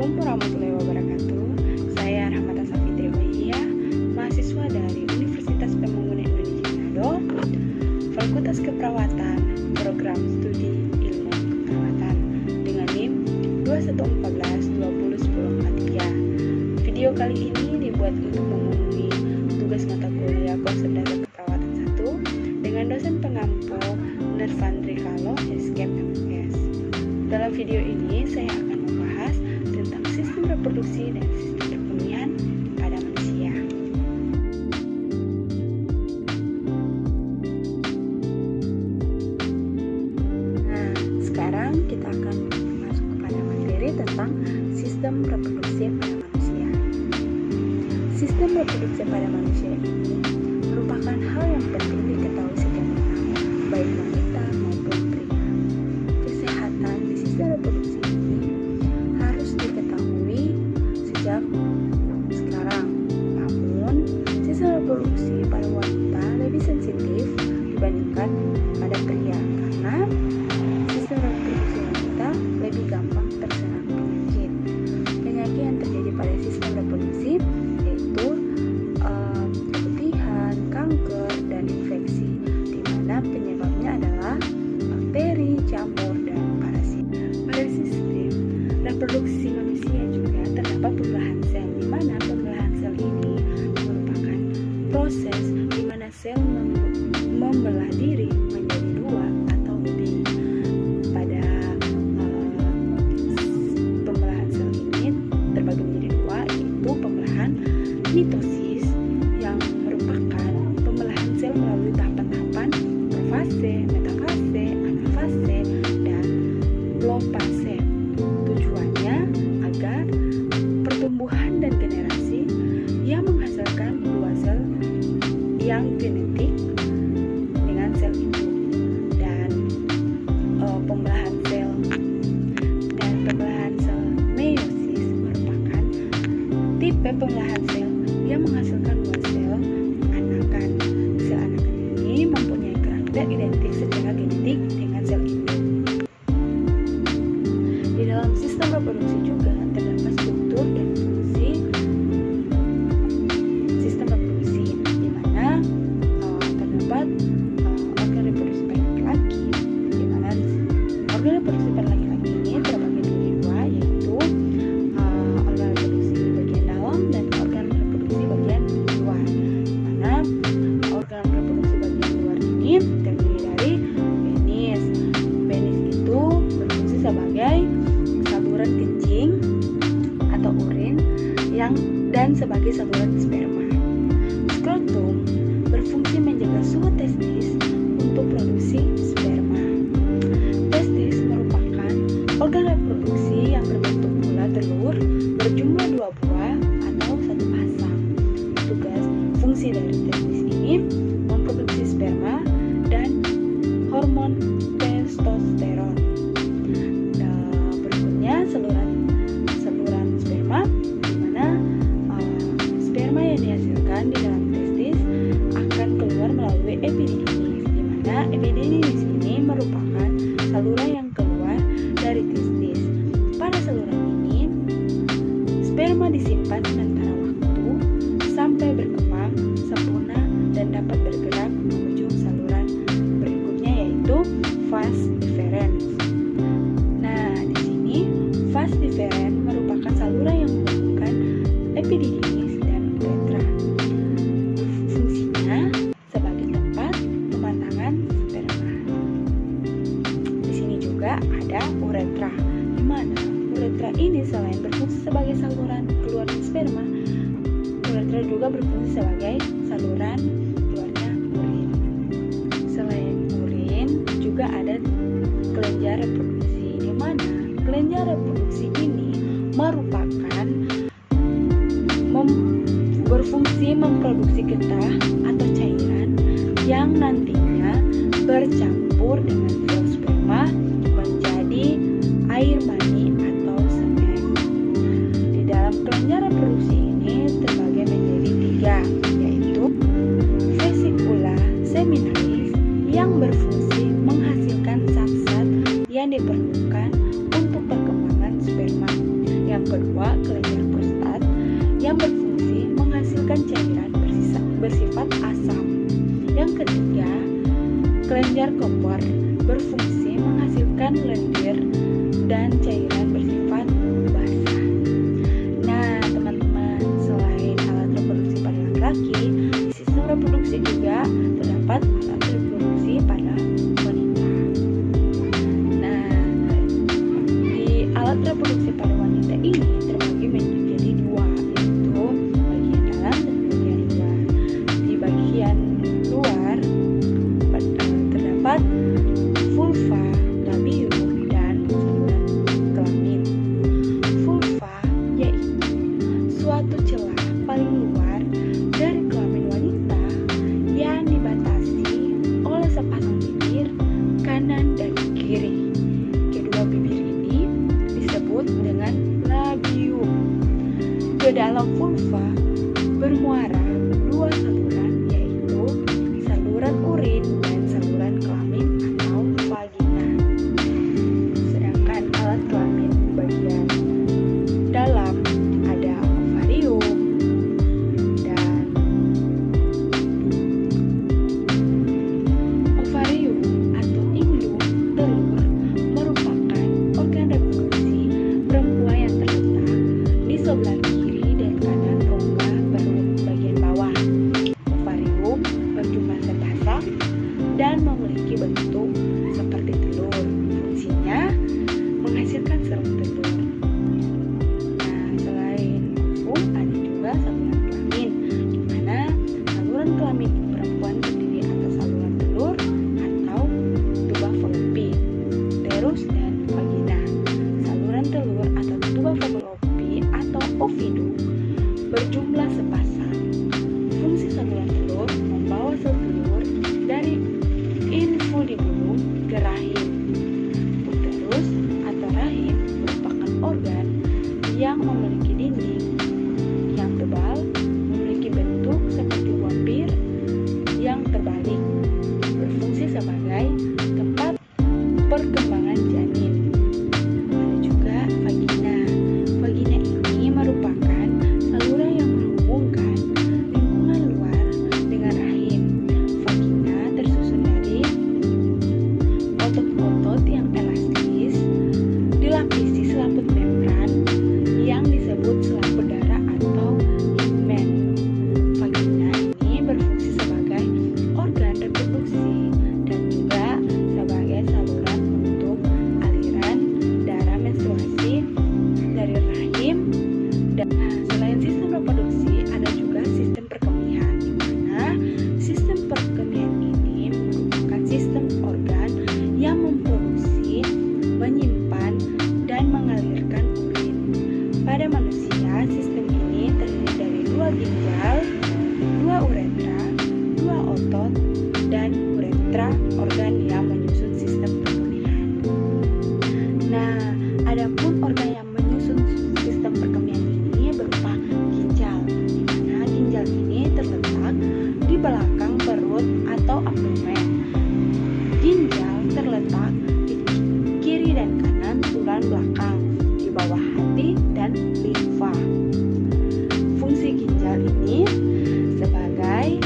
Assalamualaikum warahmatullahi wabarakatuh. Saya Rahmata Safitri Wahiyah, mahasiswa dari Universitas Pembangunan Indonesia Manado, Fakultas Keperawatan, Program Studi Ilmu Keperawatan dengan NIM 2114201043. Video kali ini dibuat untuk memenuhi tugas mata kuliah konsep dasar keperawatan 1 dengan dosen pengampu Nervandri Kalo, SKM MS. Dalam video ini saya akan membahas tentang sistem reproduksi dan sistem perkembangan pada manusia. Nah, sekarang kita akan masuk kepada materi tentang sistem reproduksi pada manusia. Sistem reproduksi pada manusia ini merupakan hal yang penting diketahui setiap orang, baik wanita maupun pria. Kesehatan di sistem reproduksi ini harus diketahui sejak sekarang. Namun, sistem reproduksi pada wanita lebih sensitif dibandingkan pada pria karena sistem reproduksi wanita lebih gampang terserang penyakit. Penyakit yang terjadi pada sistem reproduksi yaitu keputihan, kanker, dan infeksi, di mana penyebabnya adalah bakteri, jamur, dan parasit. Pada sistem reproduksi manusia juga terdapat pembelahan sel, di mana pembelahan sel ini merupakan proses di mana sel membelah diri menjadi dua atau lebih. Pada pembelahan sel ini terbagi menjadi dua, yaitu pembelahan mitosis yang merupakan pembelahan sel melalui tahapan-tahapan profase, metafase, anafase, dan lopase. Tujuannya agar pertumbuhan dan generasi yang menghasilkan dua sel yang genetik dengan sel induk. Dan pembelahan sel meiosis merupakan tipe pembelahan sel yang menghasilkan dua sel anakan. Sel anakan ini mempunyai karakter identik secara genetik dengan sel induk. Di dalam sistem reproduksi juga terdapat struktur dan fungsi sistem reproduksi, di mana terdapat organ reproduksi pada laki-laki, di mana organ reproduksi pada laki-laki ini terbagi menjadi dua, yaitu organ reproduksi bagian dalam dan organ reproduksi bagian luar. Mana organ reproduksi bagian luar ini terdiri dari penis. Penis itu berfungsi sebagai saluran kencing atau urin dan sebagai saluran sperma. Skrotum berfungsi menjaga suhu testis untuk produksi sperma. Testis merupakan organ reproduksi yang berbentuk bulat telur berjumlah 2 buah atau 1 pasang. Tugas fungsi dari testis ini memproduksi sperma dan hormon testosteron. Berikutnya saluran sperma, di mana sperma yang dihasilkan di dalam testis akan keluar melalui epididymis, di mana epididymis ini merupakan saluran yang keluar dari testis. Pada saluran ini, sperma disimpan sementara waktu sampai berkembang sempurna dan dapat bergerak menuju saluran berikutnya, yaitu vas deferens. Nah, di sini vas deferens merupakan saluran yang menghubungkan epididymis dan uretra. Fungsinya sebagai tempat pematangan sperma. Di sini juga ada uretra, di mana uretra ini selain berfungsi sebagai saluran keluarnya sperma, uretra juga berfungsi sebagai saluran keluarnya urin. Selain urin, juga ada kelenjar reproduksi, di mana kelenjar reproduksi ini merupakan berfungsi memproduksi getah atau cairan yang nantinya bercampur dengan sel sperma menjadi air mani atau semen. Di dalam kelenjar reproduksi ini terbagi menjadi 3, yaitu vesikula seminalis yang berfungsi menghasilkan zat-zat yang diperlukan untuk perkembangan sperma. Yang kedua, kelenjar prostat yang berfungsi menghasilkan cairan bersifat asam. Yang ketiga, kelenjar koper berfungsi menghasilkan lendir dan cairan bersifat basah. Nah, teman-teman, selain alat reproduksi pada laki-laki, di sistem reproduksi juga terdapat alat reproduksi pada wanita. Nah, di alat reproduksi pada wanita ini terbagi menjadi dua, yaitu bagian dalam dan bagian luar. Di bagian luar terdapat vulva, labium, dan saluran kelamin. Vulva yaitu suatu celah paling luar dari kelamin wanita yang dibatasi oleh sepasang bibir kanan dan kiri. Kedua bibir ini disebut dengan labium. Ke dalam vulva bermuara dua saluran, yaitu saluran urin dan saluran kelamin atau vagina. Sedangkan alat kelamin bagian dalam ada ovarium dan ovarium atau indung telur merupakan organ reproduksi perempuan yang terletak di sebelah kiri dan kanan rongga perut bagian bawah. Ovarium berjumlah sepasang dan memiliki bentuk seperti telur. Fungsinya menghasilkan serum telur. Nah, selain ovum ada juga saluran kelamin, di mana saluran kelamin perempuan terdiri atas saluran telur atau tuba fallopi, uterus, dan vagina. Saluran telur atau tuba fallopi atau ovidum berjumlah sepasang. Fungsi saluran telur membawa sel telur dari infundibulum ke rahim. Uterus atau rahim merupakan organ yang memiliki dinding yang tebal, memiliki bentuk seperti wampir yang terbalik, berfungsi sebagai tempat perkembangan janin. Ada juga vagina. Vagina ini merupakan saluran yang menghubungkan lingkungan luar dengan rahim. Vagina tersusun dari otot-otot yang elastis, dilapisi selaput membran yang disebut selaput darah atau himen. Vagina ini berfungsi sebagai organ reproduksi dan juga sebagai saluran untuk aliran darah menstruasi dari rahim. Dan selain sistem reproduksi, ada juga sistem perkemihan, di mana sistem perkemihan ini merupakan sistem organ yang memproduksi, menyimpan, dan mengalirkan urin. Pada manusia, sistem ini terdiri dari dua ginjal, dua uretra, dua otot, dan uretra, organ yang menyusun sistem perkemihan. Nah, adapun organ yang menyusun sistem perkemihan ini berupa ginjal, di mana ginjal ini terletak di belakang perut atau abdomen. Ginjal terletak di kiri dan kanan tulang belakang, di bawah hati dan limfa. Fungsi ginjal ini sebagai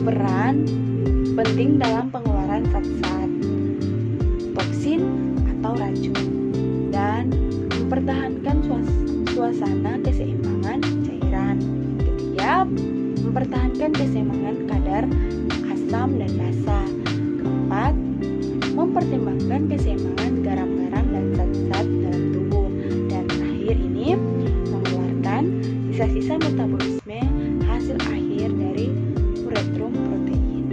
peran penting dalam pengeluaran zat-zat, toksin atau racun, dan mempertahankan suasana keseimbangan cairan. Ketiga, mempertahankan keseimbangan kadar asam dan basa. Keempat, mempertimbangkan keseimbangan garam-garam dan zat-zat dalam tubuh. Dan terakhir ini, mengeluarkan sisa-sisa metabolisme hasil akhir dari uretrum protein.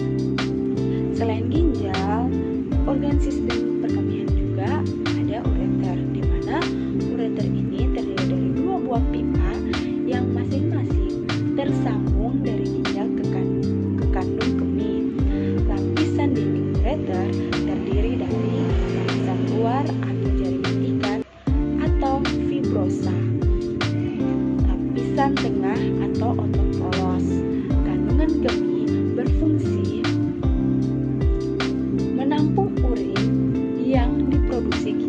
Selain ginjal, organ sistem perkemihan juga ada ureter, di mana ureter ini terdiri dari dua buah pipa yang masing-masing tersambung dari ginjal ke kandung kemih. Lapisan dinding ureter terdiri dari lapisan luar atau jaringan ikat atau fibrosa, lapisan tengah atau otot polos. Kandungan kemih berfungsi menampung urin yang diproduksi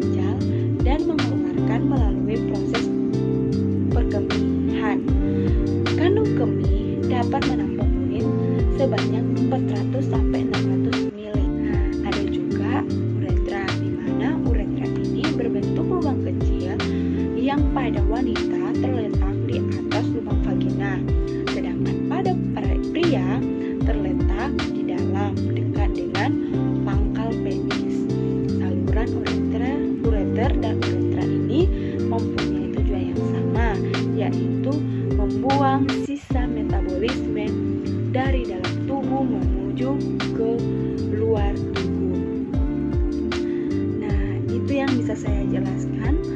bisa saya jelaskan